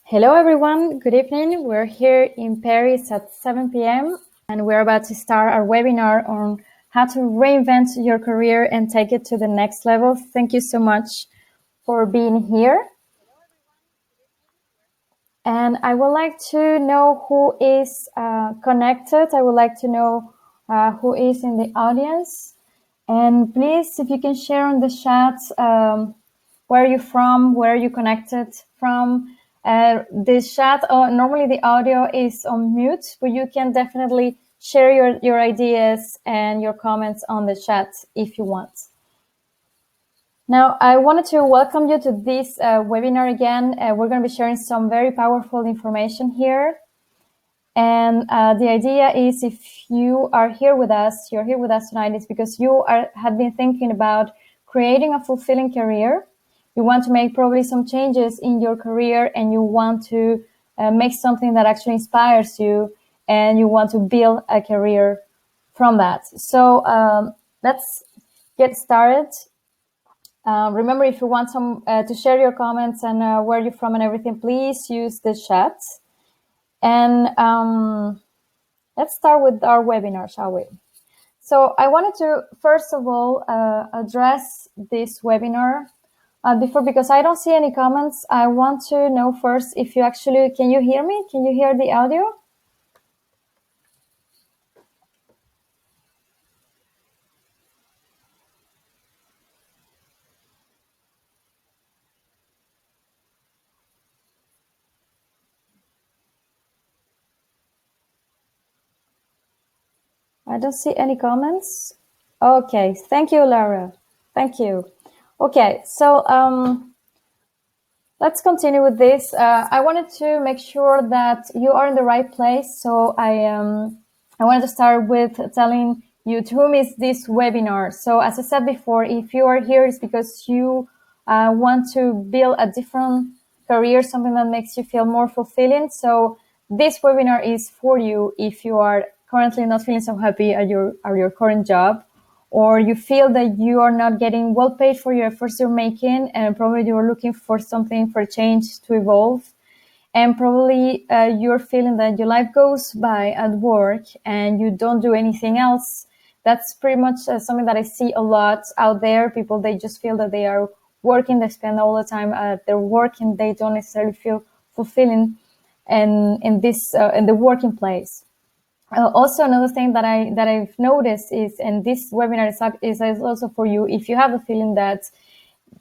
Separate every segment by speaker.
Speaker 1: Hello, everyone. Good evening. We're here in Paris at 7 p.m. and we're about to start our webinar on how to reinvent your career and take it to the next level. Thank you so much for being here. And I would like to know who is connected. I would like to know who is in the audience. And please, if you can share on the chat, where are you from? Where are you connected from? The chat, normally the audio is on mute, but you can definitely share your ideas and your comments on the chat if you want. Now, I wanted to welcome you to this webinar again. We're going to be sharing some very powerful information here. And the idea is, if you are here with us, you're here with us tonight, it's because you have been thinking about creating a fulfilling career. You want to make probably some changes in your career, and you want to make something that actually inspires you, and you want to build a career from that. So let's get started. Remember, if you want to share your comments and where you're from and everything, please use the chat. And let's start with our webinar, shall we? So I wanted to, first of all, address this webinar before, because I don't see any comments. I want to know first if you actually, can you hear me? Can you hear the audio? I don't see any comments. Okay, thank you, Laura. Thank you. Okay, so let's continue with this. I wanted to make sure that you are in the right place. So I wanted to start with telling you to whom is this webinar. So as I said before, if you are here, it's because you want to build a different career, something that makes you feel more fulfilling. So this webinar is for you if you are currently not feeling so happy at your current job, or you feel that you are not getting well paid for your efforts you're making, and probably you're looking for something, for change, to evolve. And probably you're feeling that your life goes by at work and you don't do anything else. That's pretty much something that I see a lot out there. People, they just feel that they are working, they spend all the time at their work, and they don't necessarily feel fulfilling in the working place. Also, another thing that I've noticed is, and this webinar is also for you, if you have a feeling that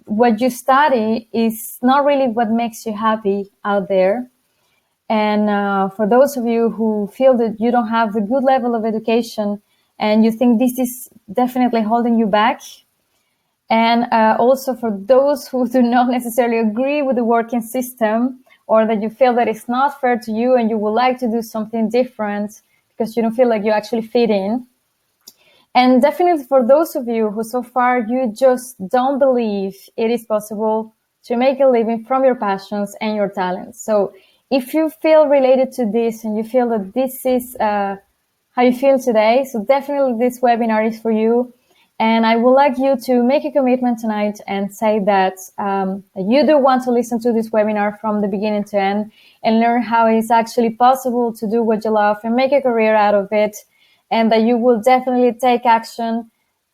Speaker 1: what you study is not really what makes you happy out there. And for those of you who feel that you don't have the good level of education and you think this is definitely holding you back, and also for those who do not necessarily agree with the working system, or that you feel that it's not fair to you and you would like to do something different because you don't feel like you actually fit in. And definitely for those of you who so far you just don't believe it is possible to make a living from your passions and your talents. So if you feel related to this and you feel that this is how you feel today, so definitely this webinar is for you. And I would like you to make a commitment tonight and say that you do want to listen to this webinar from the beginning to end and learn how it's actually possible to do what you love and make a career out of it, and that you will definitely take action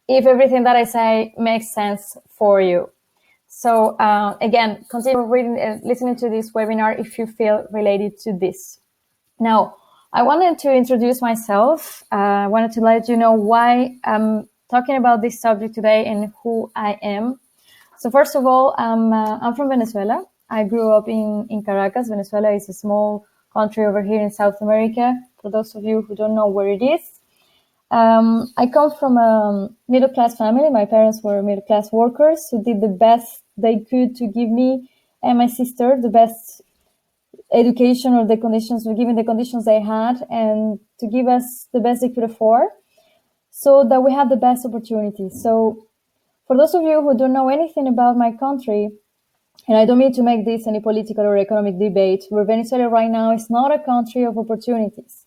Speaker 1: if everything that I say makes sense for you. So again, continue reading and listening to this webinar if you feel related to this. Now, I wanted to introduce myself. I wanted to let you know why I'm talking about this subject today and who I am. So first of all, I'm from Venezuela. I grew up in Caracas. Venezuela is a small country over here in South America, for those of you who don't know where it is. I come from a middle-class family. My parents were middle-class workers who did the best they could to give me and my sister the best education, or the conditions, or given the conditions they had, and to give us the best they could afford, so that we have the best opportunities. So for those of you who don't know anything about my country, and I don't mean to make this any political or economic debate, where Venezuela right now is not a country of opportunities.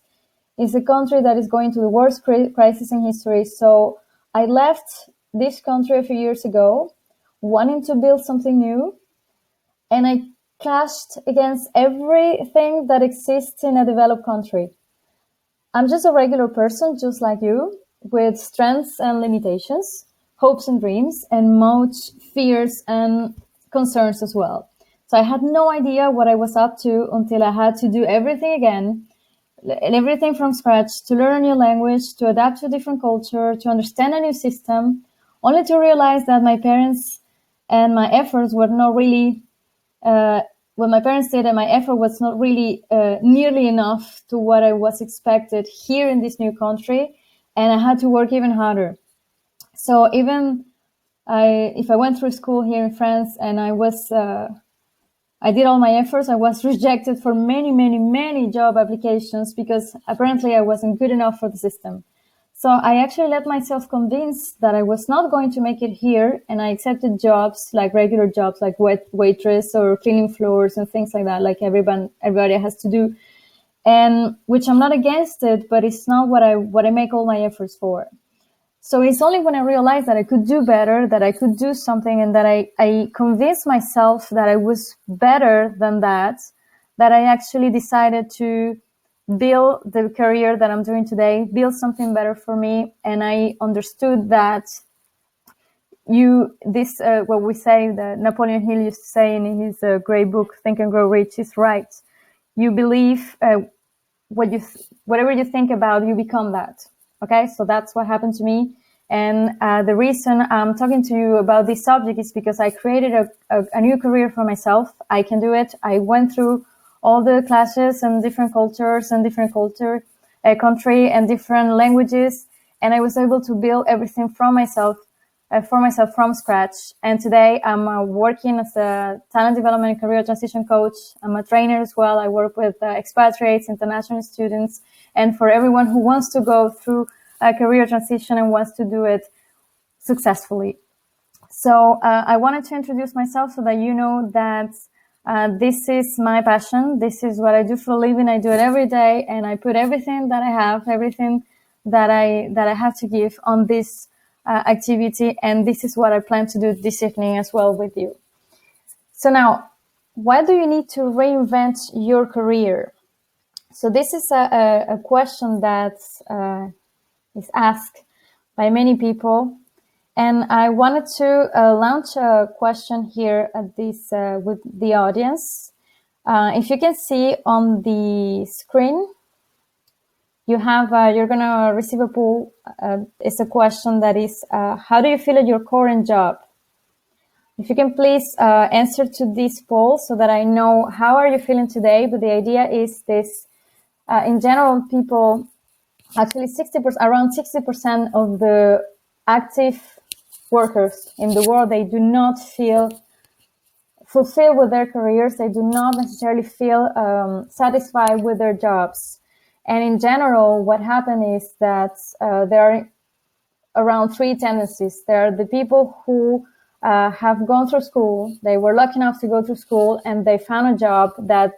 Speaker 1: It's a country that is going through the worst crisis in history. So I left this country a few years ago, wanting to build something new. And I clashed against everything that exists in a developed country. I'm just a regular person, just like you, with strengths and limitations, hopes and dreams, and much fears and concerns as well. So I had no idea what I was up to until I had to do everything again, and everything from scratch, to learn a new language, to adapt to a different culture, to understand a new system, only to realize that my parents and my efforts were not really uh, what my parents did, and my effort was not really nearly enough to what I was expected here in this new country, and I had to work even harder. So even if I went through school here in France and I did all my efforts, I was rejected for many, many, many job applications because apparently I wasn't good enough for the system. So I actually let myself convince that I was not going to make it here, and I accepted jobs, like regular jobs, like waitress or cleaning floors and things like that, like everybody has to do. And which I'm not against it, but it's not what I make all my efforts for. So it's only when I realized that I could do better, that I could do something, and that I convinced myself that I was better than that I actually decided to build the career that I'm doing today, build something better for me. And I understood that what we say, that Napoleon Hill used to say in his great book, Think and Grow Rich, is right. You believe whatever you think about, you become that. Okay, so that's what happened to me. And the reason I'm talking to you about this subject is because I created a new career for myself. I can do it. I went through all the classes and different cultures and different country and different languages, and I was able to build everything for myself from scratch. And today I'm working as a talent development and career transition coach. I'm a trainer as well. I work with expatriates, international students, and for everyone who wants to go through a career transition and wants to do it successfully. So I wanted to introduce myself so that you know that this is my passion. This is what I do for a living. I do it every day, and I put everything that I have, everything that I have to give on this activity. And this is what I plan to do this evening as well with you. So now, why do you need to reinvent your career? So this is a question that is asked by many people. And I wanted to launch a question here at this with the audience. If you can see on the screen, you have you're gonna receive a poll. It's a question that is, how do you feel at your current job? If you can please answer to this poll so that I know how are you feeling today. But the idea is this: in general, people actually 60%, around 60% of the active workers in the world, they do not feel fulfilled with their careers. They do not necessarily feel satisfied with their jobs. And in general, what happened is that there are around three tendencies. There are the people who have gone through school. They were lucky enough to go through school, and they found a job that,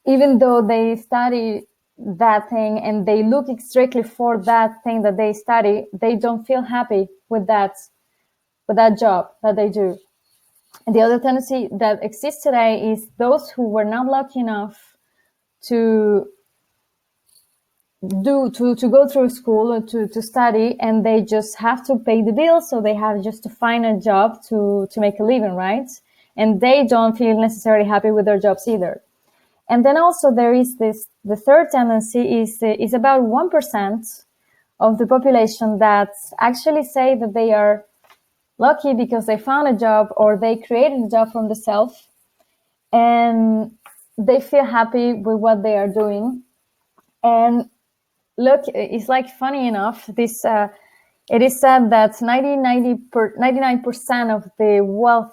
Speaker 1: even though they study that thing and they look strictly for that thing that they study, they don't feel happy with that job that they do. And the other tendency that exists today is those who were not lucky enough to go through school or to study, and they just have to pay the bills, so they have just to find a job to make a living, right? And they don't feel necessarily happy with their jobs either. And then also there is the third tendency is about 1% of the population that actually say that they are lucky because they found a job or they created a job from themselves, and they feel happy with what they are doing. And look, it's like funny enough, this it is said that 99% of the wealth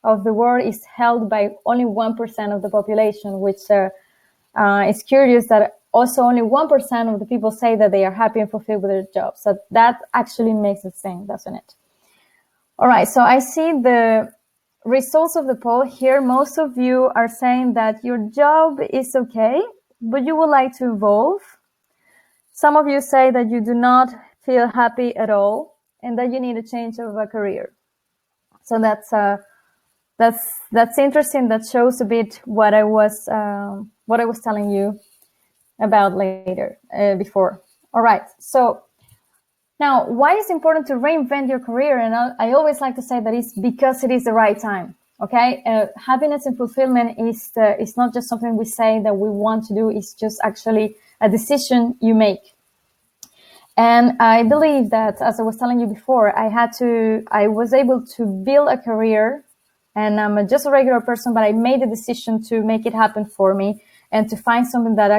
Speaker 1: of the world is held by only 1% of the population, which it's curious that also only 1% of the people say that they are happy and fulfilled with their job. So that actually makes it sing, doesn't it? All right, so I see the results of the poll here. Most of you are saying that your job is okay, but you would like to evolve. Some of you say that you do not feel happy at all and that you need a change of a career. So that's That's interesting. That shows a bit what I was telling you about later before. All right. So now, why is it important to reinvent your career? And I always like to say that it's because it is the right time. Okay, happiness and fulfillment is not just something we say that we want to do. It's just actually a decision you make. And I believe that, as I was telling you before, I was able to build a career, and I'm just a regular person, but I made a decision to make it happen for me and to find something that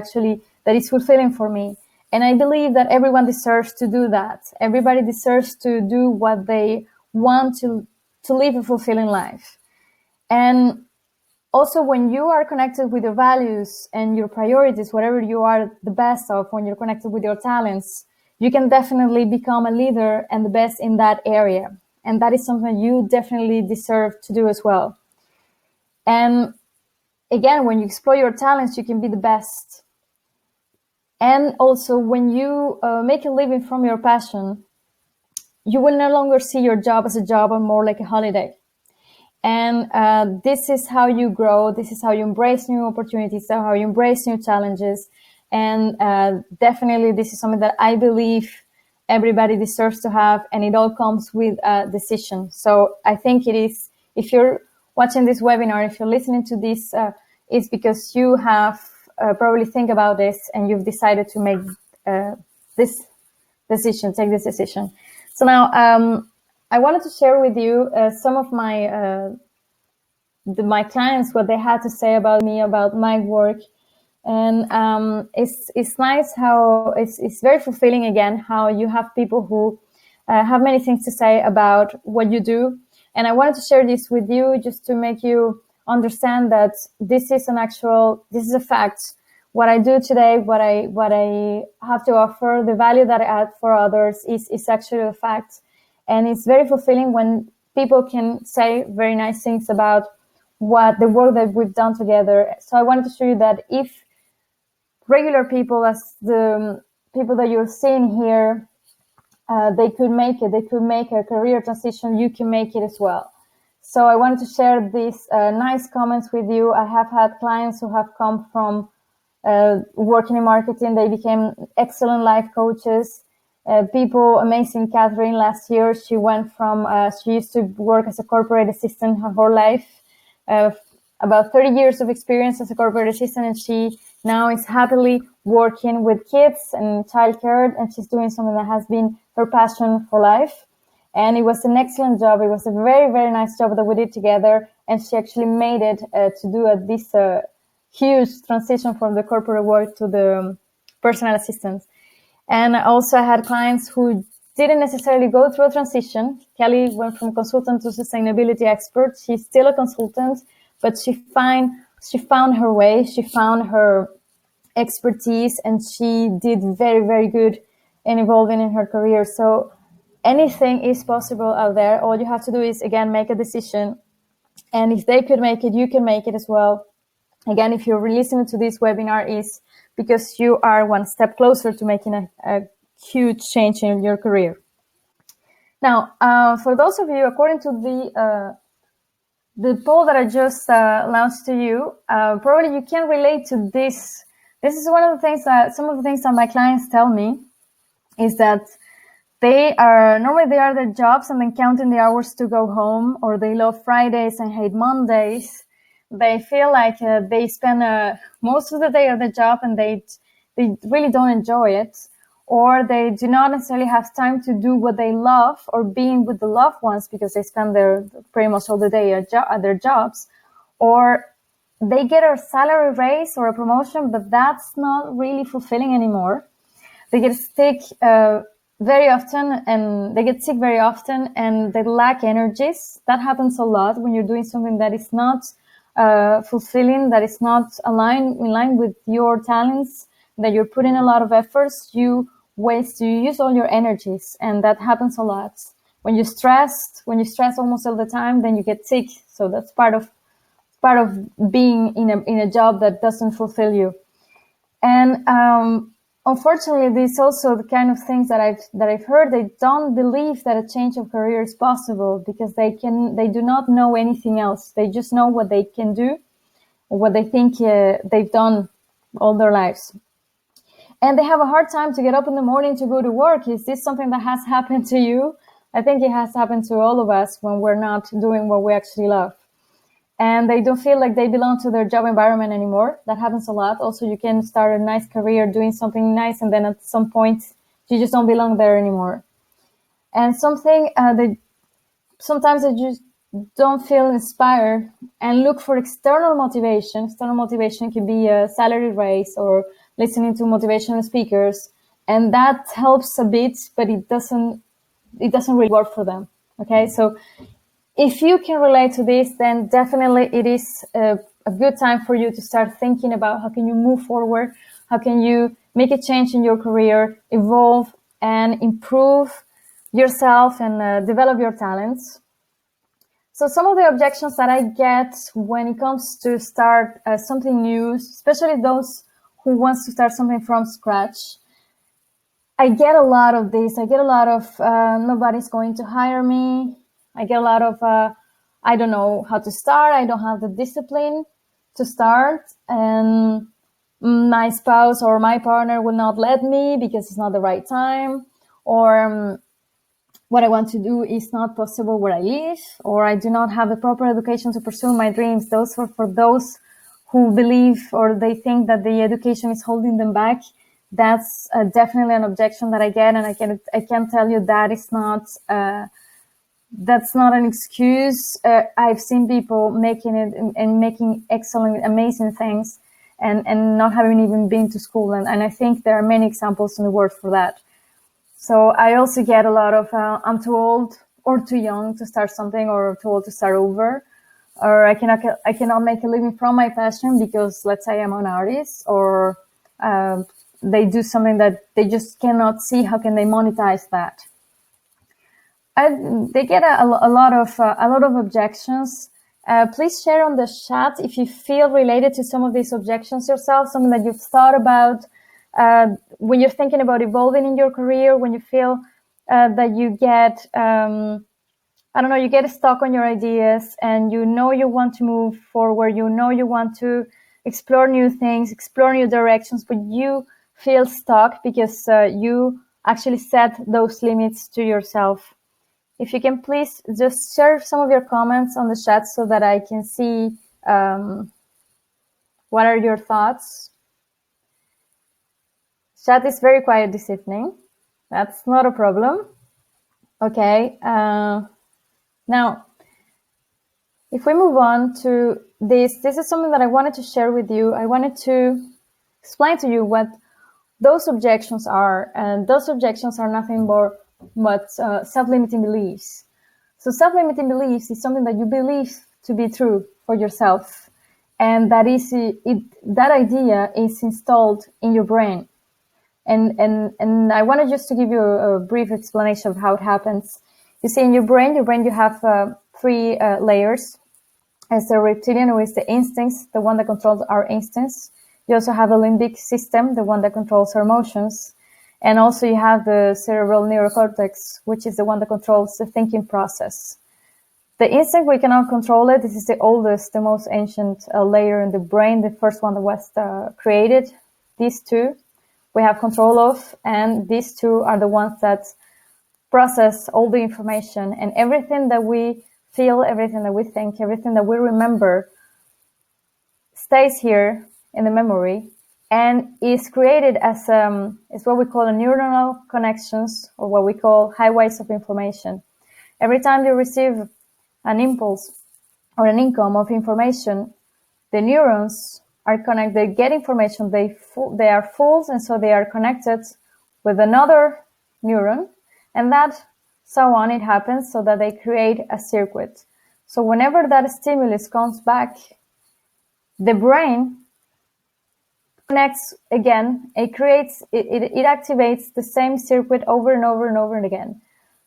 Speaker 1: is fulfilling for me. And I believe that everyone deserves to do that. Everybody deserves to do what they want to live a fulfilling life. And also, when you are connected with your values and your priorities, whatever you are the best of, when you're connected with your talents, you can definitely become a leader and the best in that area. And that is something you definitely deserve to do as well. And again, when you explore your talents, you can be the best. And also, when you make a living from your passion, you will no longer see your job as a job, but more like a holiday. And this is how you grow. This is how you embrace new opportunities, how you embrace new challenges. And definitely, this is something that I believe everybody deserves to have. And it all comes with a decision. So I think it is, if you're watching this webinar, if you're listening to this, it's because you have probably think about this and you've decided to make this decision, take this decision. So now, I wanted to share with you some of my clients, what they had to say about me, about my work. And it's nice how it's very fulfilling again, how you have people who have many things to say about what you do. And I wanted to share this with you just to make you understand that this is a fact. What I do today, what I have to offer, the value that I add for others is actually a fact. And it's very fulfilling when people can say very nice things about what the work that we've done together. So I wanted to show you that if regular people, as the people that you're seeing here, they could make it, they could make a career transition, you can make it as well. So I wanted to share these nice comments with you. I have had clients who have come from working in marketing. They became excellent life coaches. People amazing. Catherine, last year, she went from, she used to work as a corporate assistant her whole life, about 30 years of experience as a corporate assistant, and she now is happily working with kids and childcare, and she's doing something that has been her passion for life. And it was an excellent job. It was a very, very nice job that we did together, and she actually made it to do this huge transition from the corporate work to the personal assistant. And also I had clients who didn't necessarily go through a transition. Kelly went from consultant to sustainability expert. She's still a consultant, but she found her way. She found her expertise, and she did very, very good in evolving in her career. So anything is possible out there. All you have to do is, again, make a decision. And if they could make it, you can make it as well. Again, if you're listening to this webinar, is because you are one step closer to making a huge change in your career. Now, for those of you, according to the poll that I just launched to you, probably you can relate to this. This is one of the things some of the things that my clients tell me is that they are their jobs and then counting the hours to go home, or they love Fridays and hate Mondays. They feel like they spend most of the day at the job and they really don't enjoy it, or they do not necessarily have time to do what they love or being with the loved ones because they spend pretty much all the day at their jobs, or they get a salary raise or a promotion, but that's not really fulfilling anymore. They get sick very often, and they lack energies. That happens a lot when you're doing something that is not fulfilling, that is not in line with your talents, that you're putting a lot of efforts, you use all your energies, and that happens a lot. When you stress almost all the time, then you get sick. So that's part of being in a job that doesn't fulfill you. And unfortunately, these also the kind of things that I've heard. They don't believe that a change of career is possible because they do not know anything else. They just know what they can do, or what they think they've done all their lives, and they have a hard time to get up in the morning to go to work. Is this something that has happened to you? I think it has happened to all of us when we're not doing what we actually love. And they don't feel like they belong to their job environment anymore. That happens a lot. Also, you can start a nice career doing something nice, and then at some point, you just don't belong there anymore. And something that sometimes they just don't feel inspired and look for external motivation. External motivation can be a salary raise or listening to motivational speakers, and that helps a bit, but it doesn't really work for them. Okay, so if you can relate to this, then definitely it is a good time for you to start thinking about how can you move forward, how can you make a change in your career, evolve and improve yourself and develop your talents. So some of the objections that I get when it comes to start something new, especially those who wants to start something from scratch, I get a lot of this. I get a lot of nobody's going to hire me. I get a lot of I don't know how to start. I don't have the discipline to start, and my spouse or my partner will not let me because it's not the right time, or what I want to do is not possible where I live, or I do not have the proper education to pursue my dreams. Those are for those who believe or they think that the education is holding them back. That's definitely an objection that I get, and I can tell you that is not that's not an excuse. I've seen people making it and making excellent, amazing things, and not having even been to school, and I think there are many examples in the world for that. So I also get a lot of I'm too old or too young to start something, or too old to start over, or I cannot make a living from my passion because, let's say, I'm an artist, or they do something that they just cannot see how can they monetize that. They get a lot of objections. Please share on the chat if you feel related to some of these objections yourself, something that you've thought about when you're thinking about evolving in your career, when you feel that you get I don't know, you get stuck on your ideas, and you know you want to move forward, you know you want to explore new things, explore new directions, but you feel stuck because you actually set those limits to yourself. If you can please just share some of your comments on the chat so that I can see what are your thoughts. Chat is very quiet this evening. That's not a problem. Okay. Now, if we move on to this is something that I wanted to share with you. I wanted to explain to you what those objections are, and those objections are nothing but self-limiting beliefs. So self-limiting beliefs is something that you believe to be true for yourself, and that that idea is installed in your brain. And I wanted just to give you a brief explanation of how it happens. You see, in your brain you have three layers. As the reptilian, who is the instincts, the one that controls our instincts. You also have the limbic system, the one that controls our emotions. And also you have the cerebral neocortex, which is the one that controls the thinking process. The instinct, we cannot control it. This is the oldest, the most ancient layer in the brain, the first one that was created. These two we have control of, and these two are the ones that process all the information, and everything that we feel, everything that we think, everything that we remember stays here in the memory and is created as is what we call a neuronal connections, or what we call highways of information. Every time you receive an impulse or an income of information, the neurons are connected, they get information, they are full, and so they are connected with another neuron, and that so on it happens, so that they create a circuit. So whenever that stimulus comes back, the brain connects again, it activates the same circuit over and over and over and again.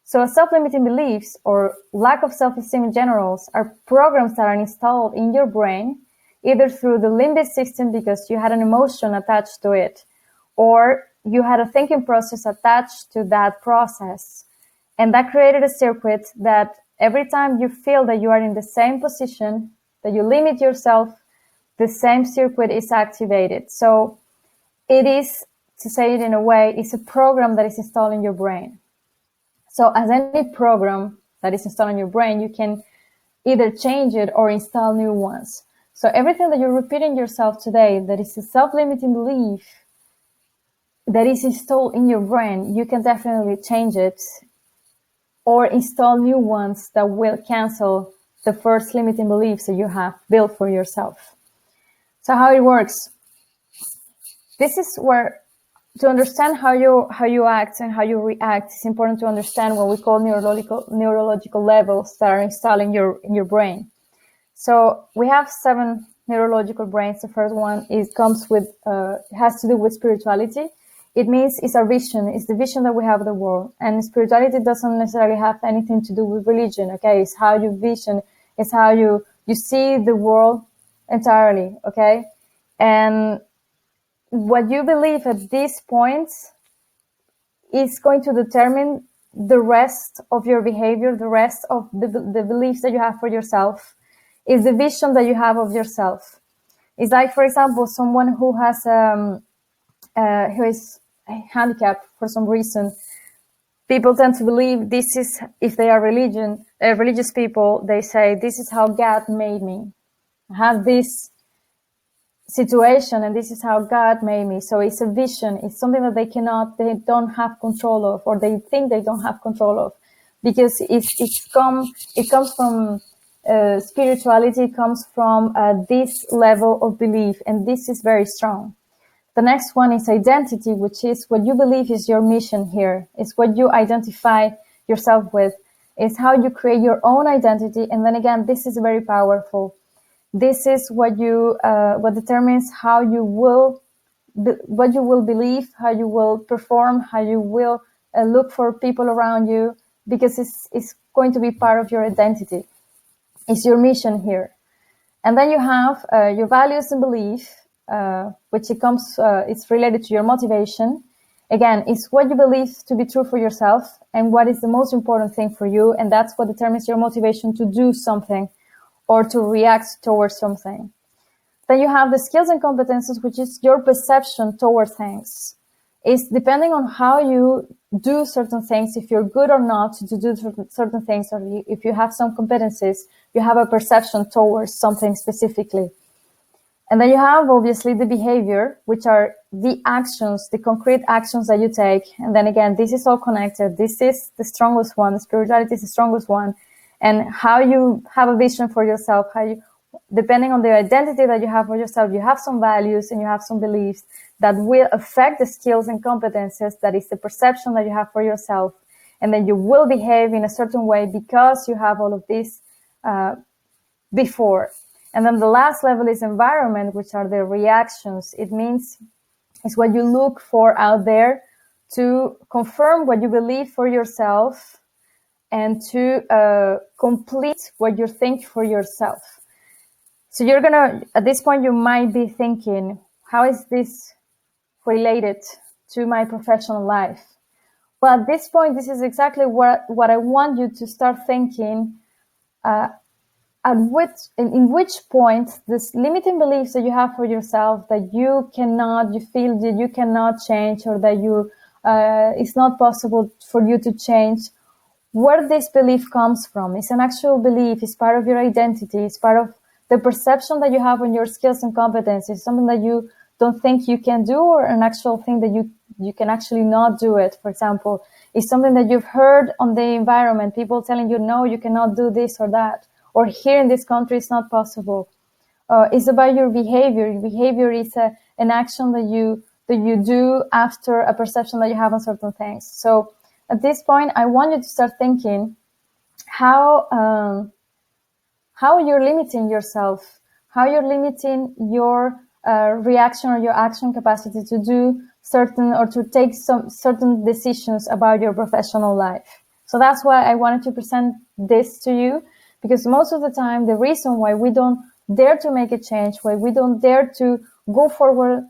Speaker 1: So self-limiting beliefs, or lack of self-esteem in general, are programs that are installed in your brain, either through the limbic system because you had an emotion attached to it, or you had a thinking process attached to that process. And that created a circuit that every time you feel that you are in the same position, that you limit yourself, the same circuit is activated. So it is, to say it in a way, it's a program that is installed in your brain. So as any program that is installed in your brain, you can either change it or install new ones. So everything that you're repeating yourself today that is a self-limiting belief that is installed in your brain, you can definitely change it or install new ones that will cancel the first limiting beliefs that you have built for yourself. So how it works. This is where, to understand how you act and how you react, it's important to understand what we call neurological levels that are installed in your brain. So we have 7 neurological brains. The first one has to do with spirituality. It means it's our vision, it's the vision that we have of the world. And spirituality doesn't necessarily have anything to do with religion, okay? It's how you vision, it's how you see the world entirely, okay? And what you believe at this point is going to determine the rest of your behavior, the rest of the beliefs that you have for yourself, is the vision that you have of yourself. It's like, for example, someone who has who is handicapped for some reason. People tend to believe this is, if they are religious people, they say, this is how God made me. I have this situation and this is how God made me. So it's a vision. It's something that they don't have control of, or they think they don't have control of, because it comes from spirituality, comes from this level of belief, and this is very strong. The next one is identity, which is what you believe is your mission here. It's what you identify yourself with. It's how you create your own identity. And then again, this is very powerful. This is what determines how you will, what you will believe, how you will perform, how you will look for people around you, because it's going to be part of your identity. It's your mission here. And then you have your values and belief, which it's related to your motivation. Again, it's what you believe to be true for yourself and what is the most important thing for you. And that's what determines your motivation to do something or to react towards something. Then you have the skills and competences, which is your perception towards things. It's depending on how you do certain things, if you're good or not to do certain things, or if you have some competencies, you have a perception towards something specifically. And then you have, obviously, the behavior, which are the actions, the concrete actions that you take. And then again, this is all connected. This is the strongest one. Spirituality is the strongest one. And how you have a vision for yourself, depending on the identity that you have for yourself, you have some values and you have some beliefs that will affect the skills and competences. That is the perception that you have for yourself. And then you will behave in a certain way because you have all of this before. And then the last level is environment, which are the reactions. It means it's what you look for out there to confirm what you believe for yourself and to complete what you think for yourself. So at this point, you might be thinking, how is this related to my professional life? Well, at this point, this is exactly what I want you to start thinking. In which point this limiting beliefs that you have for yourself that you feel that you cannot change, or that it's not possible for you to change, where this belief comes from. It's an actual belief. It's part of your identity. It's part of the perception that you have on your skills and competencies. Something that you don't think you can do, or an actual thing that you can actually not do it. For example, it's something that you've heard on the environment, people telling you, no, you cannot do this or that. Or here in this country, it's not possible. It's about your behavior. Your behavior is an action that you do after a perception that you have on certain things. So at this point, I want you to start thinking how you're limiting yourself, how you're limiting your reaction or your action capacity to do certain, or to take some certain decisions about your professional life. So that's why I wanted to present this to you. Because most of the time, the reason why we don't dare to make a change, why we don't dare to go forward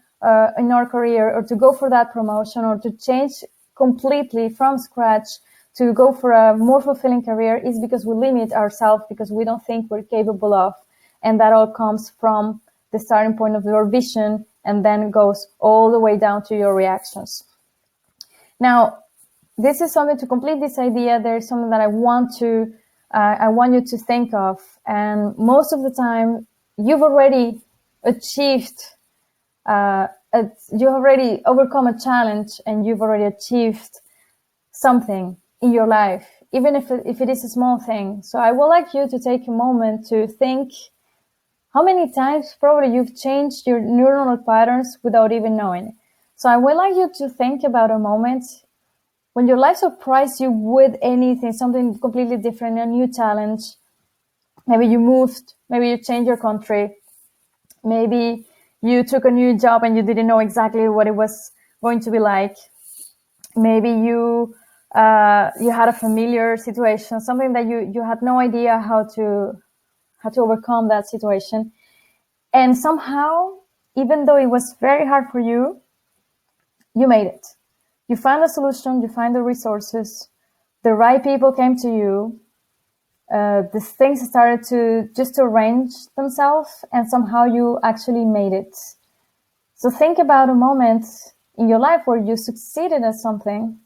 Speaker 1: in our career, or to go for that promotion, or to change completely from scratch to go for a more fulfilling career, is because we limit ourselves, because we don't think we're capable of. And that all comes from the starting point of your vision, and then goes all the way down to your reactions. Now, this is something to complete this idea. There's something that I want you to think of. And most of the time, you've already achieved, you've already overcome a challenge, and you've already achieved something in your life, even if it is a small thing. So I would like you to take a moment to think how many times probably you've changed your neuronal patterns without even knowing. So I would like you to think about a moment when your life surprised you with anything, something completely different, a new challenge. Maybe you moved, maybe you changed your country, maybe you took a new job and you didn't know exactly what it was going to be like. Maybe you had a familiar situation, something that you had no idea how to overcome that situation. And somehow, even though it was very hard for you, you made it. You find a solution, you find the resources, the right people came to you, these things started to just arrange themselves, and somehow you actually made it. So think about a moment in your life where you succeeded at something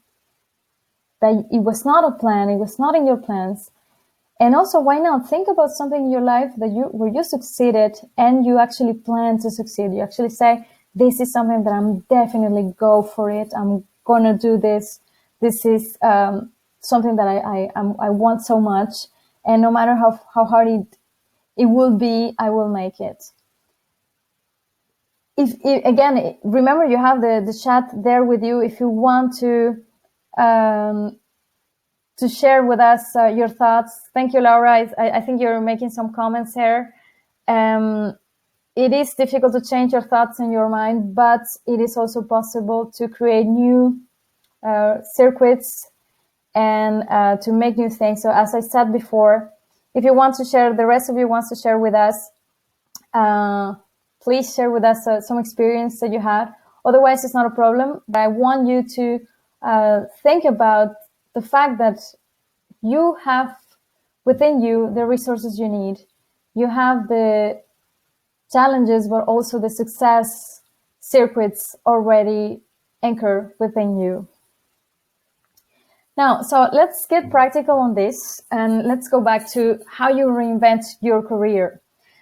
Speaker 1: that it was not a plan, it was not in your plans. And also, why not think about something in your life where you succeeded and you actually plan to succeed. You actually say, this is something that I'm definitely go for it. I'm going to do this. This is something that I want so much. And no matter how hard it will be, I will make it. Again, remember, you have the chat there with you. If you want to share with us your thoughts. Thank you, Laura. I think you're making some comments here. It is difficult to change your thoughts in your mind, but it is also possible to create new circuits and to make new things. So as I said before, if you want to share, the rest of you wants to share with us, please share with us some experience that you had. Otherwise, it's not a problem. But I want you to think about the fact that you have within you the resources you need. You have the challenges, but also the success circuits already anchored within you. Now, so let's get practical on this, and let's go back to how you reinvent your career.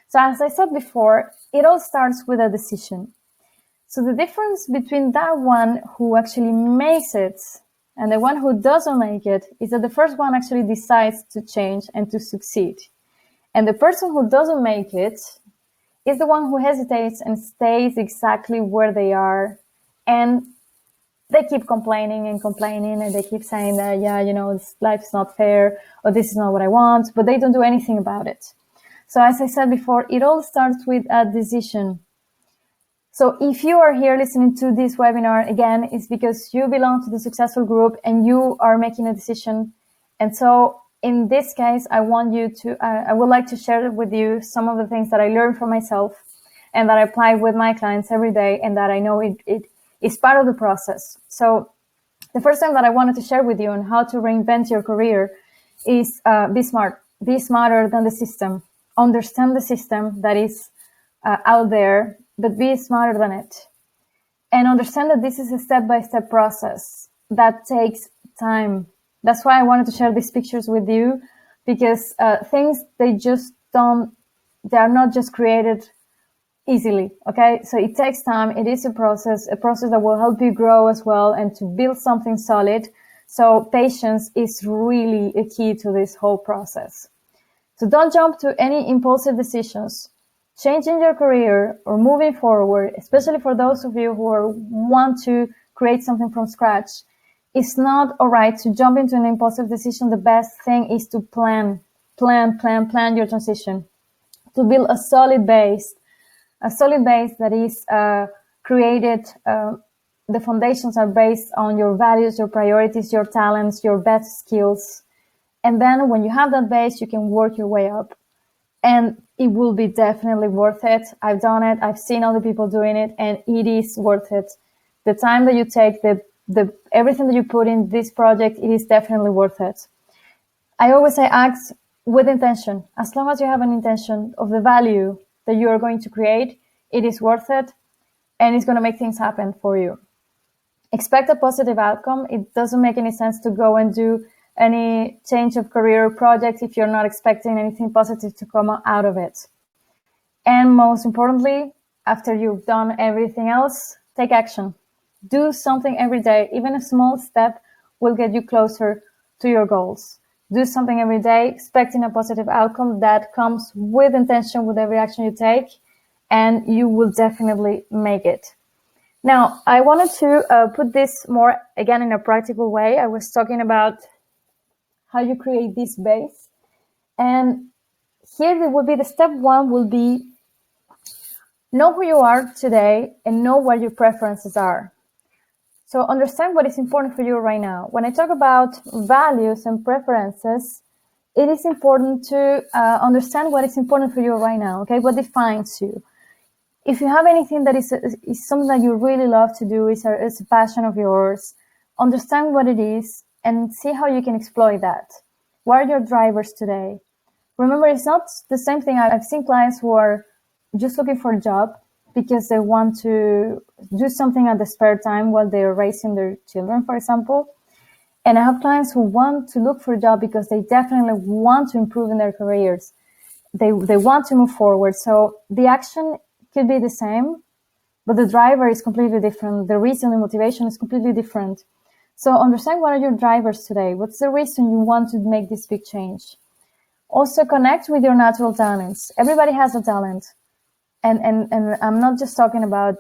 Speaker 1: So as I said before, it all starts with a decision. So the difference between that one who actually makes it and the one who doesn't make it is that the first one actually decides to change and to succeed. And the person who doesn't make it is the one who hesitates and stays exactly where they are. And they keep complaining and complaining, and they keep saying that, yeah, this life's not fair, or this is not what I want, but they don't do anything about it. So as I said before, it all starts with a decision. So if you are here listening to this webinar, again, it's because you belong to the successful group and you are making a decision. And so in this case, I would like to share with you some of the things that I learned from myself and that I apply with my clients every day, and that I know it is part of the process. So the first thing that I wanted to share with you on how to reinvent your career is be smart, be smarter than the system, understand the system that is out there, but be smarter than it. And understand that this is a step-by-step process that takes time. That's why I wanted to share these pictures with you, because things, they are not just created easily, okay? So it takes time. It is a process that will help you grow as well and to build something solid. So patience is really a key to this whole process. So don't jump to any impulsive decisions. Changing your career or moving forward, especially for those of you who want to create something from scratch, it's not all right to jump into an impulsive decision. The best thing is to plan your transition, to build a solid base that is created. The foundations are based on your values, your priorities, your talents, your best skills. And then when you have that base, you can work your way up. And it will be definitely worth it. I've done it. I've seen other people doing it, and it is worth it. The time that you take, the everything that you put in this project, it is definitely worth it. I always say act with intention. As long as you have an intention of the value that you are going to create, it is worth it, and it's going to make things happen for you. Expect a positive outcome. It doesn't make any sense to go and do any change of career or project if you're not expecting anything positive to come out of it. And most importantly, after you've done everything else, take action. Do something every day. Even a small step will get you closer to your goals. Do something every day, expecting a positive outcome that comes with intention with every action you take, and you will definitely make it. Now, I wanted to put this more, again, in a practical way. I was talking about how you create this base. And here there will be the step one will be know who you are today and know what your preferences are. So understand what is important for you right now. When I talk about values and preferences, it is important to understand what is important for you right now, okay? What defines you. If you have anything that is something that you really love to do, is a passion of yours, understand what it is and see how you can exploit that. What are your drivers today? Remember, it's not the same thing. I've seen clients who are just looking for a job because they want to do something at the spare time while they're raising their children, for example. And I have clients who want to look for a job because they definitely want to improve in their careers. They want to move forward. So the action could be the same, but the driver is completely different. The reason, the motivation is completely different. So understand what are your drivers today. What's the reason you want to make this big change? Also connect with your natural talents. Everybody has a talent. And I'm not just talking about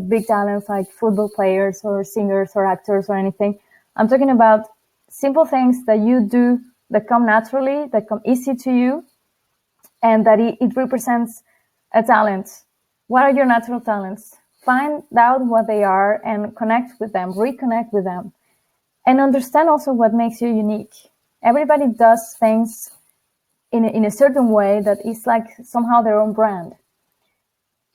Speaker 1: big talents like football players or singers or actors or anything. I'm talking about simple things that you do that come naturally, that come easy to you, and that it represents a talent. What are your natural talents? Find out what they are and connect with them, reconnect with them. And understand also what makes you unique. Everybody does things in a certain way that is like somehow their own brand.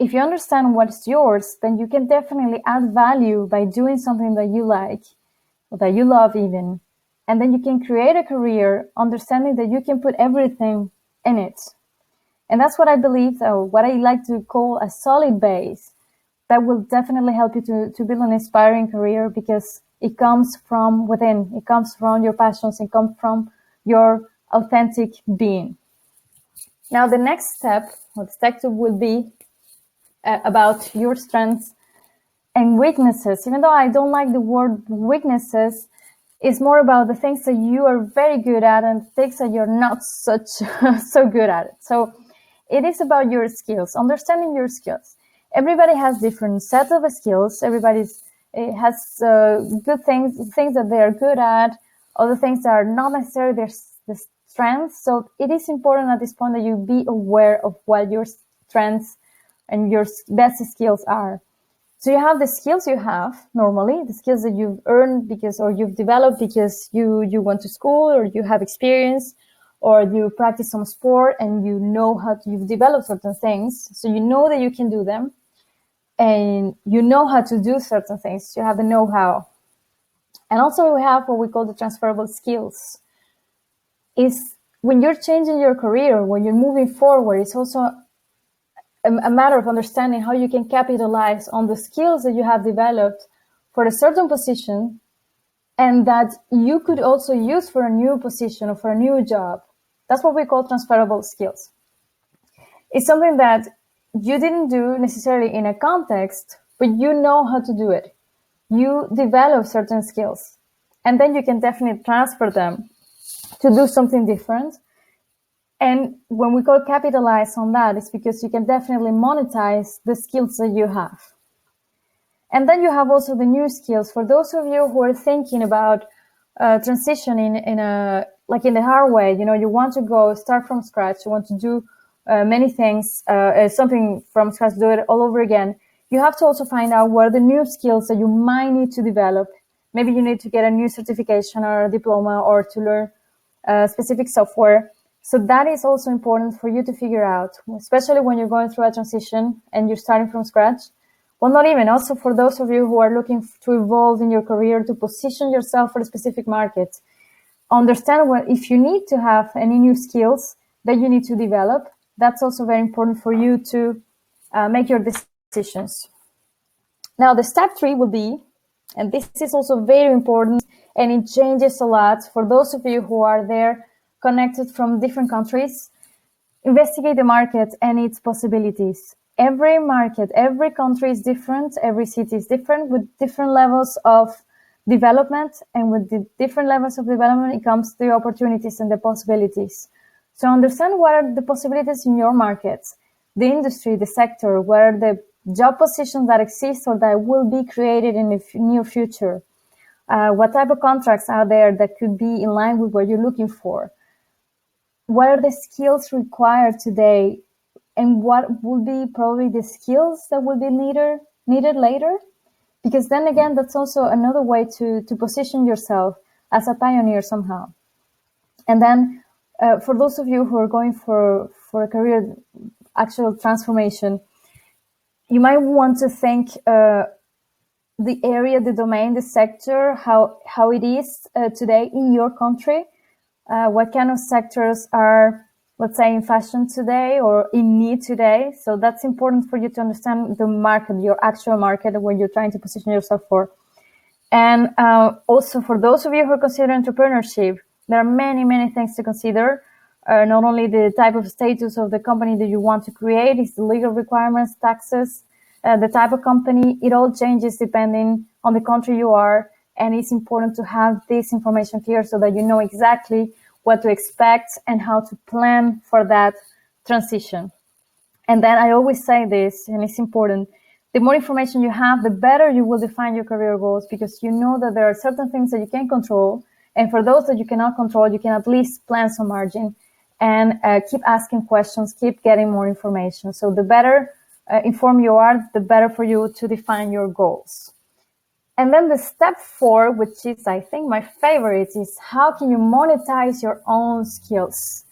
Speaker 1: If you understand what's yours, then you can definitely add value by doing something that you like, or that you love even. And then you can create a career understanding that you can put everything in it. And that's what I believe, or what I like to call a solid base that will definitely help you to build an inspiring career, because it comes from within. It comes from your passions. It comes from your authentic being. Now, the next step, or the step two, will be about your strengths and weaknesses. Even though I don't like the word weaknesses, it's more about the things that you are very good at and things that you're not such so good at it. So it is about your skills, understanding your skills. Everybody has different sets of skills. Everybody has good things that they are good at, other things that are not necessarily their strengths. So it is important at this point that you be aware of what your strengths and your best skills are. So you have the skills you have normally, the skills that you've earned because, or you've developed because you went to school, or you have experience, or you practice some sport and you know how to, you've developed certain things. So you know that you can do them, and you know how to do certain things. You have the know-how. And also we have what we call the transferable skills. Is when you're changing your career, when you're moving forward, it's also a matter of understanding how you can capitalize on the skills that you have developed for a certain position, and that you could also use for a new position or for a new job. That's what we call transferable skills. It's something that you didn't do necessarily in a context, but you know how to do it. You develop certain skills, and then you can definitely transfer them to do something different. And when we call capitalize on that, it's because you can definitely monetize the skills that you have. And then you have also the new skills. For those of you who are thinking about transitioning in the hard way, you want to start from scratch, you want to do many things, something from scratch, do it all over again. You have to also find out what are the new skills that you might need to develop. Maybe you need to get a new certification or a diploma, or to learn specific software. So that is also important for you to figure out, especially when you're going through a transition and you're starting from scratch. Well, not even, also for those of you who are looking to evolve in your career, to position yourself for a specific market. Understand what, if you need to have any new skills that you need to develop, that's also very important for you to make your decisions. Now, the step 3 will be, and this is also very important, and it changes a lot for those of you who are there connected from different countries. Investigate the market and its possibilities. Every market, every country is different, every city is different, with different levels of development, and with the different levels of development, it comes the opportunities and the possibilities. So understand what are the possibilities in your markets, the industry, the sector, what are the job positions that exist or that will be created in the near future. What type of contracts are there that could be in line with what you're looking for? What are the skills required today, and what will be probably the skills that will be needed later? Because then again, that's also another way to position yourself as a pioneer somehow. And then for those of you who are going for a career actual transformation, you might want to think the area, the domain, the sector, how it is today in your country. What kind of sectors are, let's say, in fashion today or in need today. So that's important for you to understand the market, your actual market, where you're trying to position yourself for. And also for those of you who are considering entrepreneurship, there are many, many things to consider. Not only the type of status of the company that you want to create, it's the legal requirements, taxes, the type of company. It all changes depending on the country you are. And it's important to have this information clear so that you know exactly what to expect and how to plan for that transition. And then I always say this, and it's important, the more information you have, the better you will define your career goals, because you know that there are certain things that you can control. And for those that you cannot control, you can at least plan some margin and keep asking questions, keep getting more information. So the better informed you are, the better for you to define your goals. And then the step 4, which is, I think, my favorite, is how can you monetize your own skills?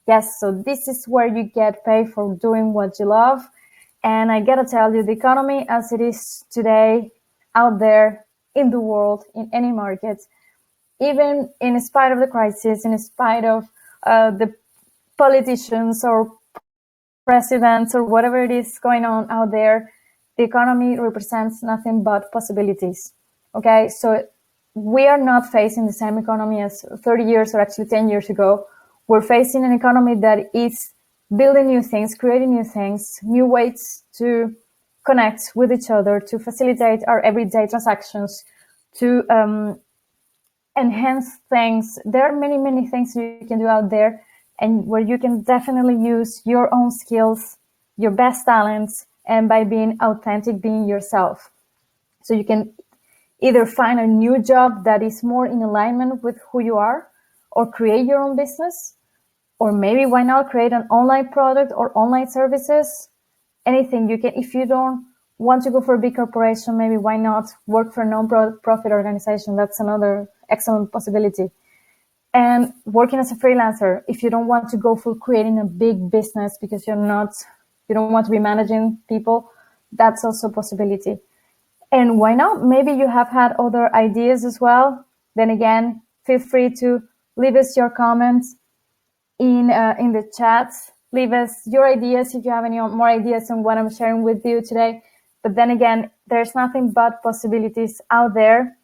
Speaker 1: Yes, so this is where you get paid for doing what you love. And I gotta tell you, the economy as it is today out there in the world, in any market, even in spite of the crisis, in spite of the politicians or presidents or whatever it is going on out there, the economy represents nothing but possibilities. Okay, so we are not facing the same economy as 30 years or actually 10 years ago. We're facing an economy that is building new things, creating new things, new ways to connect with each other, to facilitate our everyday transactions, to enhance things. There are many, many things you can do out there, and where you can definitely use your own skills, your best talents, and by being authentic, being yourself. So you can either find a new job that is more in alignment with who you are, or create your own business, or maybe why not create an online product or online services, anything you can. If you don't want to go for a big corporation, maybe why not work for a non-profit organization? That's another excellent possibility. And working as a freelancer, if you don't want to go for creating a big business because you don't want to be managing people, that's also a possibility. And why not? Maybe you have had other ideas as well. Then again, feel free to leave us your comments in the chats. Leave us your ideas if you have any more ideas on what I'm sharing with you today. But then again, there's nothing but possibilities out there.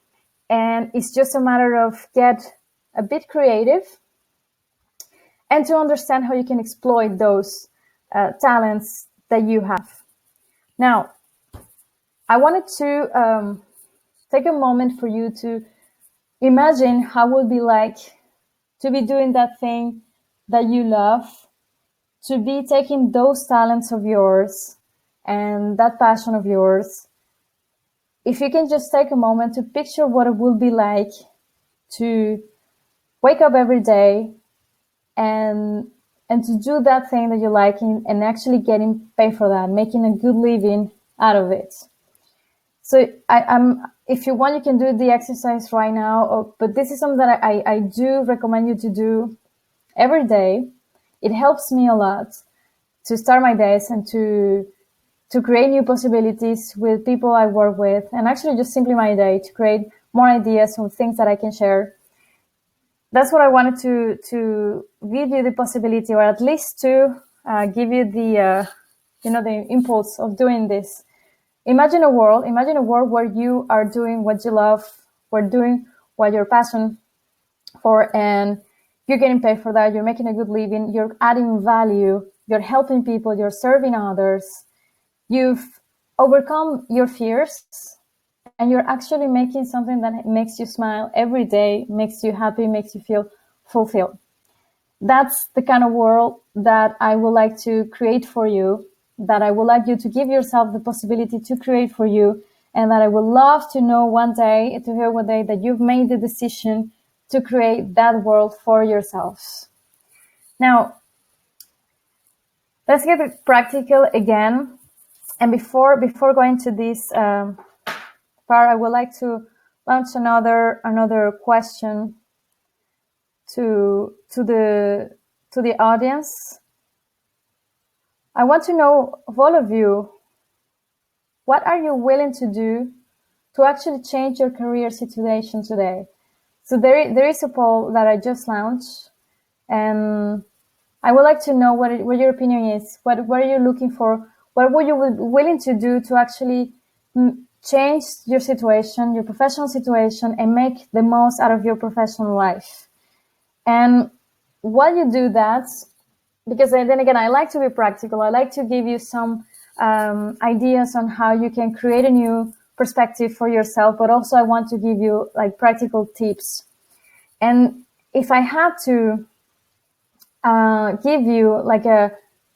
Speaker 1: And it's just a matter of get a bit creative and to understand how you can exploit those talents that you have. Now, I wanted to take a moment for you to imagine how it would be like to be doing that thing that you love, to be taking those talents of yours and that passion of yours. If you can just take a moment to picture what it will be like to wake up every day and to do that thing that you like and actually getting paid for that, making a good living out of it. So if you want, you can do the exercise right now, but this is something that I do recommend you to do every day. it helps me a lot to start my days and to create new possibilities with people I work with, and actually just simply my day to create more ideas of things that I can share. That's what I wanted to give you the possibility, or at least to give you the the impulse of doing this. Imagine a world where you are doing what you love, we're doing what you're passionate for, and you're getting paid for that. You're making a good living. You're adding value. You're helping people. You're serving others. You've overcome your fears, and you're actually making something that makes you smile every day, makes you happy, makes you feel fulfilled. That's the kind of world that I would like to create for you, that I would like you to give yourself the possibility to create for you, and that I would love to know one day, to hear one day that you've made the decision to create that world for yourselves. Now, let's get practical again. And before going to this part, I would like to launch another question to the audience. I want to know of all of you, what are you willing to do to actually change your career situation today? So there is a poll that I just launched, and I would like to know what your opinion is. What are you looking for? What were you willing to do to actually change your situation, your professional situation, and make the most out of your professional life? And while you do that, because then again, I like to be practical. I like to give you some ideas on how you can create a new perspective for yourself, but also I want to give you like practical tips. And if I had to give you like a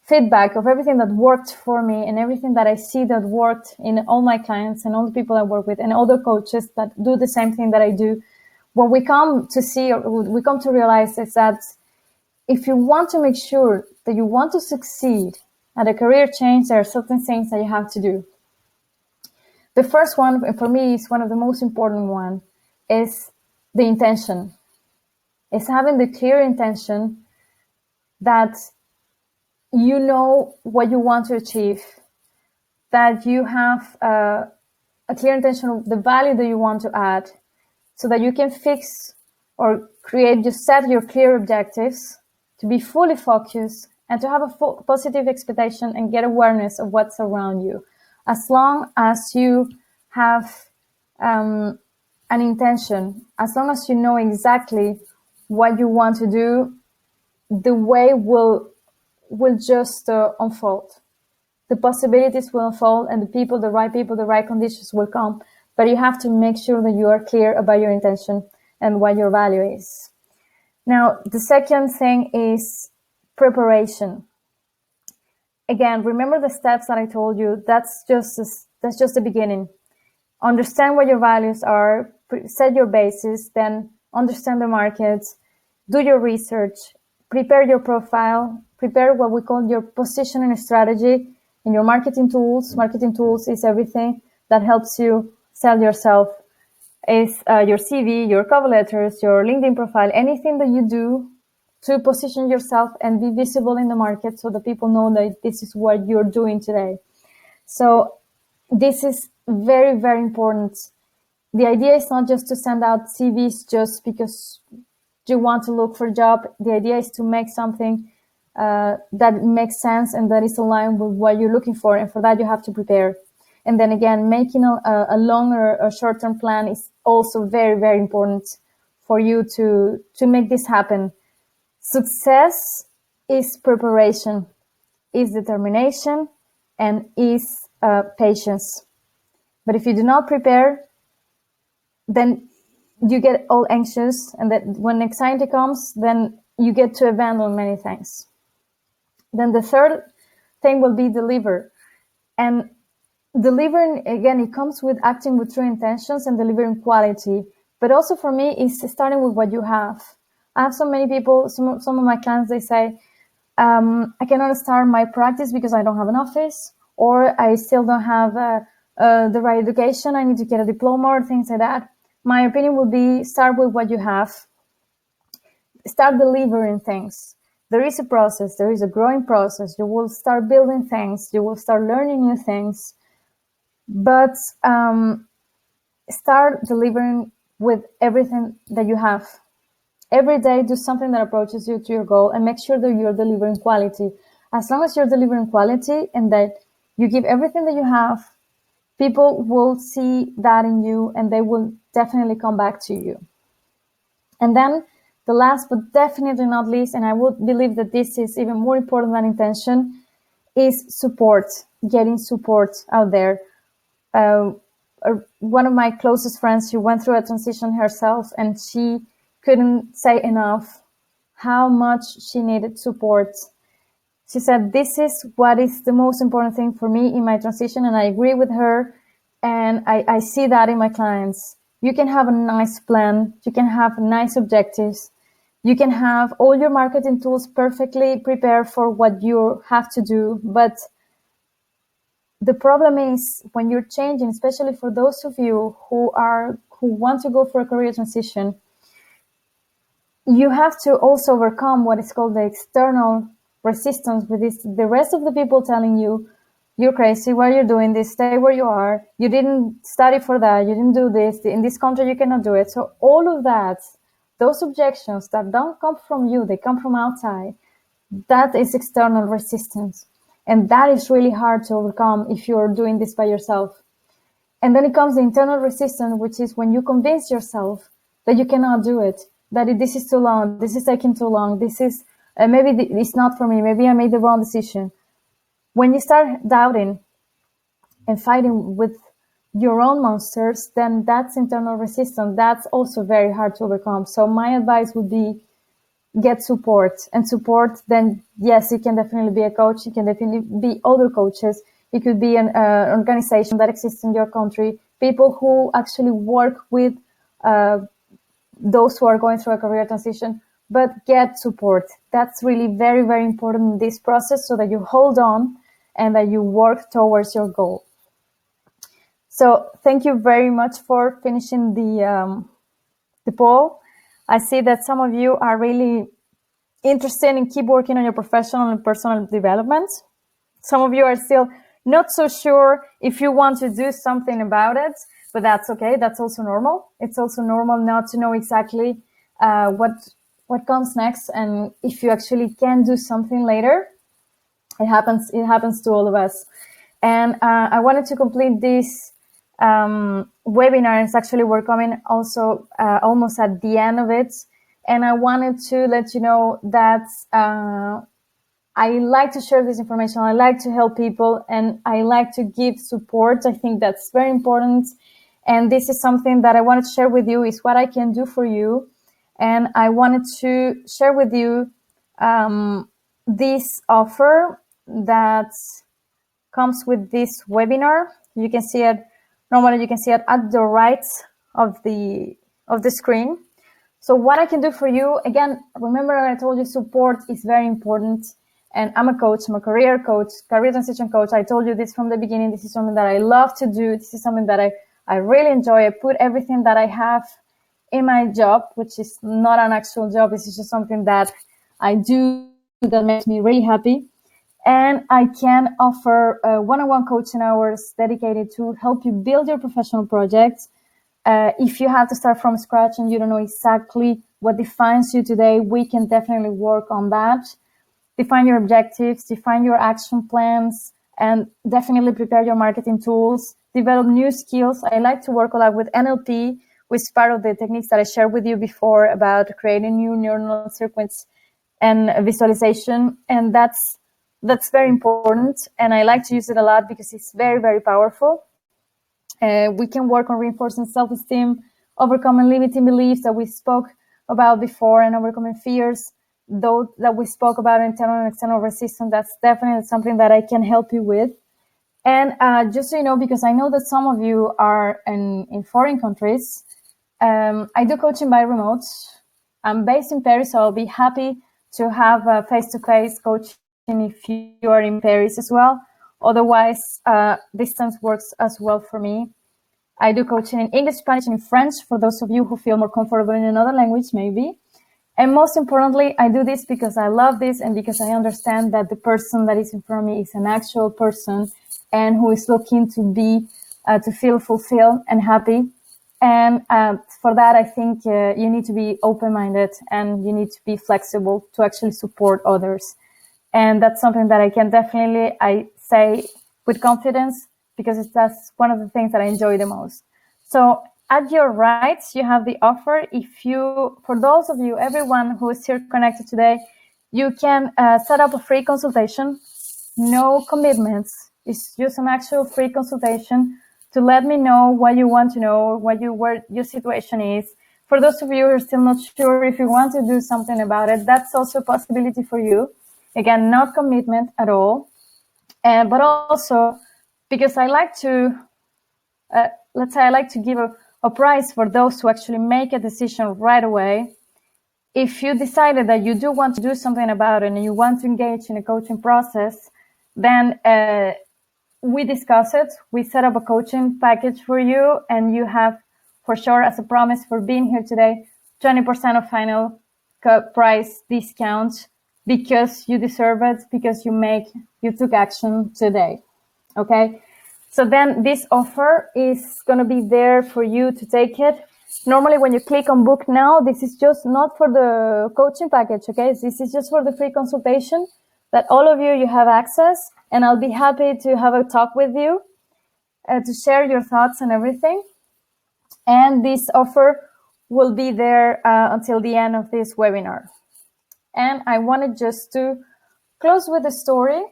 Speaker 1: feedback of everything that worked for me and everything that I see that worked in all my clients and all the people I work with and other coaches that do the same thing that I do, what we come to see, or we come to realize, is that if you want to make sure that you want to succeed at a career change, there are certain things that you have to do. The first one, for me, is one of the most important one, is the intention. It's having the clear intention that you know what you want to achieve, that you have a clear intention of the value that you want to add, so that you can fix or create, just set your clear objectives, to be fully focused and to have a positive expectation and get awareness of what's around you. As long as you have an intention, as long as you know exactly what you want to do, the way will just unfold. The possibilities will unfold, and the right conditions will come. But you have to make sure that you are clear about your intention and what your value is. Now, the second thing is preparation. Again, remember the steps that I told you. That's just the beginning. Understand what your values are, set your basis, then understand the market, do your research, prepare your profile, prepare what we call your positioning strategy and your marketing tools. Marketing tools is everything that helps you sell yourself. Is your CV, your cover letters, your LinkedIn profile, anything that you do to position yourself and be visible in the market so that people know that this is what you're doing today. So this is very, very important. The idea is not just to send out CVs just because you want to look for a job. The idea is to make something that makes sense and that is aligned with what you're looking for. And for that, you have to prepare. And then again, making a longer or short-term plan is also very, very important for you to make this happen. Success is preparation, is determination, and is patience. But if you do not prepare, then you get all anxious, and that when anxiety comes, then you get to abandon many things. Then the third thing will be deliver. And delivering, again, it comes with acting with true intentions and delivering quality. But also for me, is starting with what you have. I have so many people, some of my clients, they say, I cannot start my practice because I don't have an office, or I still don't have the right education. I need to get a diploma or things like that. My opinion would be, start with what you have. Start delivering things. there is a process, there is a growing process. You will start building things, you will start learning new things, but start delivering with everything that you have. Every day, do something that approaches you to your goal and make sure that you're delivering quality. As long as you're delivering quality and that you give everything that you have, people will see that in you and they will definitely come back to you. And then the last but definitely not least, and I would believe that this is even more important than intention, is support, getting support out there. One of my closest friends, she went through a transition herself and she couldn't say enough how much she needed support. She said, this is what is the most important thing for me in my transition. And I agree with her. And I see that in my clients. You can have a nice plan. You can have nice objectives. You can have all your marketing tools perfectly prepared for what you have to do. But the problem is when you're changing, especially for those of you who want to go for a career transition, you have to also overcome what is called the external resistance, with this, the rest of the people telling you, you're crazy, why are you doing this, stay where you are, you didn't study for that, you didn't do this, in this country you cannot do it. So all of that, those objections that don't come from you, they come from outside, that is external resistance. And that is really hard to overcome if you're doing this by yourself. And then it comes the internal resistance, which is when you convince yourself that you cannot do it, that this is too long, this is taking too long, this is maybe it's not for me, maybe I made the wrong decision. When you start doubting and fighting with your own monsters, then that's internal resistance. That's also very hard to overcome. So my advice would be get support. And support, then yes, it can definitely be a coach. It can definitely be other coaches. It could be an organization that exists in your country, people who actually work with those who are going through a career transition, but get support. That's really very, very important in this process so that you hold on and that you work towards your goal. So thank you very much for finishing the poll. I see that some of you are really interested in keep working on your professional and personal development. Some of you are still not so sure if you want to do something about it, but that's okay. That's also normal. It's also normal not to know exactly what comes next, and if you actually can do something later. It happens to all of us. And I wanted to complete this webinar. It's actually, we're coming also almost at the end of it. And I wanted to let you know that I like to share this information. I like to help people and I like to give support. I think that's very important. And this is something that I wanted to share with you, is what I can do for you. And I wanted to share with you this offer that comes with this webinar. You can see it, normally you can see it at the right of the screen. So what I can do for you, again, remember I told you support is very important. And I'm a coach, I'm a career coach, career transition coach. I told you this from the beginning. This is something that I love to do. This is something that I really enjoy. I put everything that I have in my job, which is not an actual job. This is just something that I do that makes me really happy. And I can offer one-on-one coaching hours dedicated to help you build your professional projects. If you have to start from scratch and you don't know exactly what defines you today, we can definitely work on that. Define your objectives, define your action plans, and definitely prepare your marketing tools, develop new skills. I like to work a lot with NLP, which is part of the techniques that I shared with you before about creating new neural circuits and visualization. And that's very important. And I like to use it a lot because it's very, very powerful. We can work on reinforcing self-esteem, overcoming limiting beliefs that we spoke about before, and overcoming fears, those that we spoke about, internal and external resistance. That's definitely something that I can help you with. And just so you know, because I know that some of you are in foreign countries, I do coaching by remote. I'm based in Paris, so I'll be happy to have a face-to-face coaching if you are in Paris as well. Otherwise, distance works as well for me. I do coaching in English, Spanish, and French for those of you who feel more comfortable in another language, maybe. And most importantly, I do this because I love this and because I understand that the person that is in front of me is an actual person and who is looking to be, to feel fulfilled and happy. And for that, I think you need to be open-minded and you need to be flexible to actually support others. And that's something that I can definitely, I say with confidence, because that's one of the things that I enjoy the most. So at your right, you have the offer. If you, for those of you, everyone who is here connected today, you can set up a free consultation. No commitments. It's just an actual free consultation to let me know what you want to know, where your situation is. For those of you who are still not sure if you want to do something about it, that's also a possibility for you. Again, not commitment at all. But also because I like to, let's say I like to give a prize for those who actually make a decision right away. If you decided that you do want to do something about it and you want to engage in a coaching process, then we discuss it. We set up a coaching package for you, and you have, for sure, as a promise for being here today, 20% of final price discount because you deserve it, because you took action today. Okay. So then this offer is going to be there for you to take it. Normally when you click on book now, this is just not for the coaching package. Okay. This is just for the free consultation that all of you have access, and I'll be happy to have a talk with you to share your thoughts and everything. And this offer will be there until the end of this webinar. And I wanted just to close with a story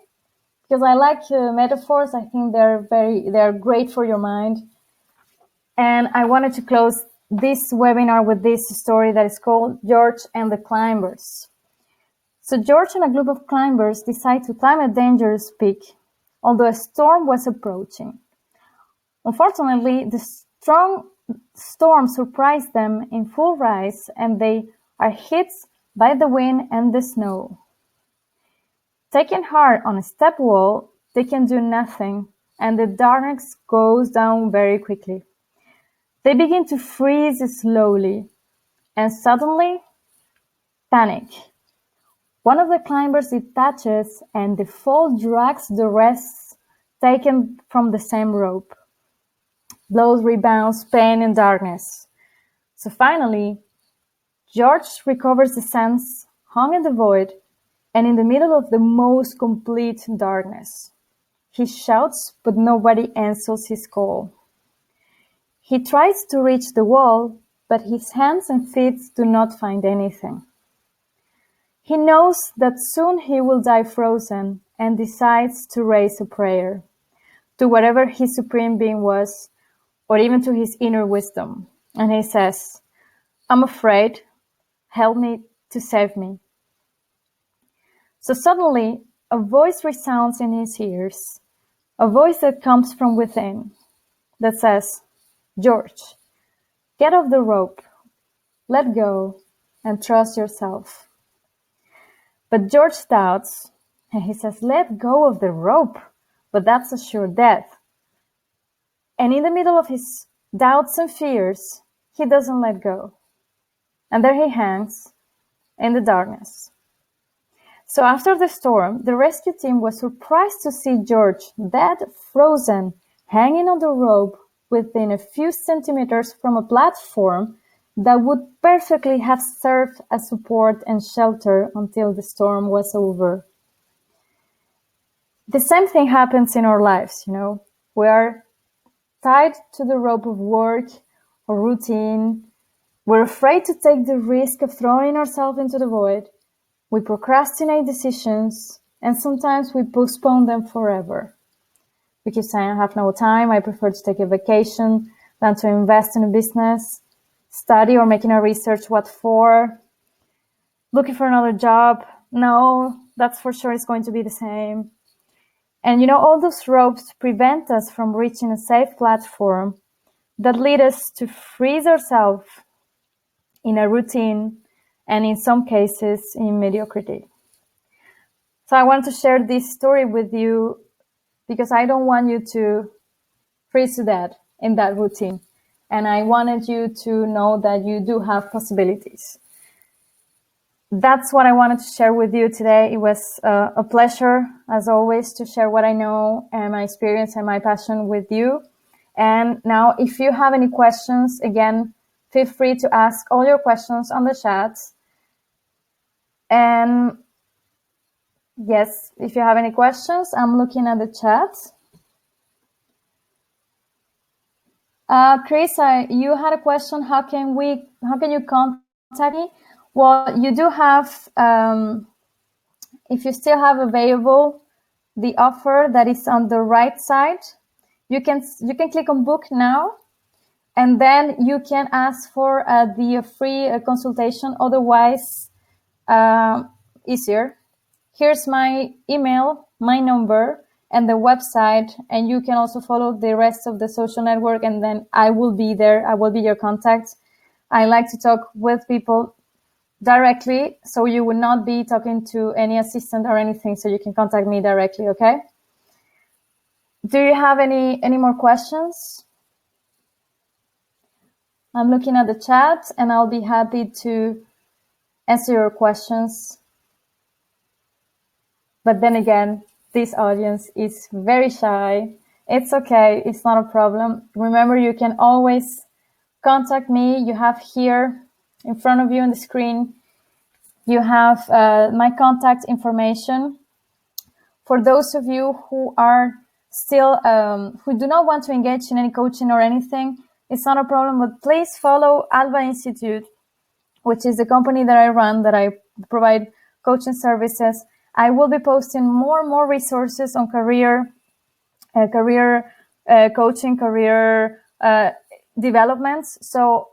Speaker 1: because I like metaphors. I think they're great for your mind. And I wanted to close this webinar with this story that is called George and the Climbers. So George and a group of climbers decide to climb a dangerous peak, although a storm was approaching. Unfortunately, the strong storm surprised them in full rise, and they are hit by the wind and the snow. Taken hard on a step wall, they can do nothing, and the darkness goes down very quickly. They begin to freeze slowly, and suddenly, panic. One of the climbers detaches, and the fall drags the rest taken from the same rope. Blows, rebounds, pain, and darkness. So finally, George recovers the sense, hung in the void, and in the middle of the most complete darkness. He shouts, but nobody answers his call. He tries to reach the wall, but his hands and feet do not find anything. He knows that soon he will die frozen and decides to raise a prayer to whatever his supreme being was, or even to his inner wisdom. And he says, "I'm afraid, help me to save me." So suddenly a voice resounds in his ears, a voice that comes from within that says, "George, get off the rope, let go, and trust yourself." But George doubts, and he says, "Let go of the rope, but that's a sure death." And in the middle of his doubts and fears, he doesn't let go. And there he hangs in the darkness. So after the storm, the rescue team was surprised to see George dead, frozen, hanging on the rope within a few centimeters from a platform that would perfectly have served as support and shelter until the storm was over. The same thing happens in our lives, We are tied to the rope of work or routine. We're afraid to take the risk of throwing ourselves into the void. We procrastinate decisions, and sometimes we postpone them forever. Because I have no time, I prefer to take a vacation than to invest in a business, study or making a research what for, looking for another job. No, that's for sure it's going to be the same. And all those ropes prevent us from reaching a safe platform that lead us to freeze ourselves in a routine and in some cases in mediocrity. So I want to share this story with you because I don't want you to freeze to death in that routine. And I wanted you to know that you do have possibilities. that's what I wanted to share with you today. It was a pleasure, as always, to share what I know and my experience and my passion with you. And now, if you have any questions, again, feel free to ask all your questions on the chat. And yes, if you have any questions, I'm looking at the chat. Chris, you had a question. How can you contact me? Well, you do have, if you still have available the offer that is on the right side, you can click on book now, and then you can ask for the free consultation. Otherwise, easier. Here's my email, my number, and the website, and you can also follow the rest of the social network, and then I will be there. I will be your contact. I like to talk with people directly, so you will not be talking to any assistant or anything, so you can contact me directly, okay? Do you have any more questions? I'm looking at the chat, and I'll be happy to answer your questions. But then again, this audience is very shy. It's okay. It's not a problem. Remember, you can always contact me. You have here in front of you on the screen, you have my contact information. For those of you who are still, who do not want to engage in any coaching or anything, it's not a problem, but please follow Alba Institute, which is the company that I run, that I provide coaching services. I will be posting more and more resources on career coaching, career developments. So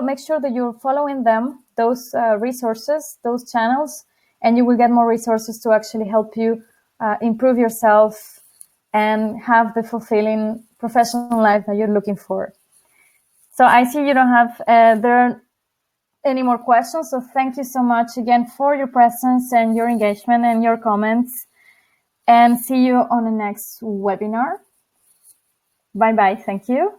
Speaker 1: make sure that you're following them, those resources, those channels, and you will get more resources to actually help you improve yourself and have the fulfilling professional life that you're looking for. So I see you don't have there any more questions. So thank you so much again for your presence and your engagement and your comments. And see you on the next webinar. Bye-bye. Thank you.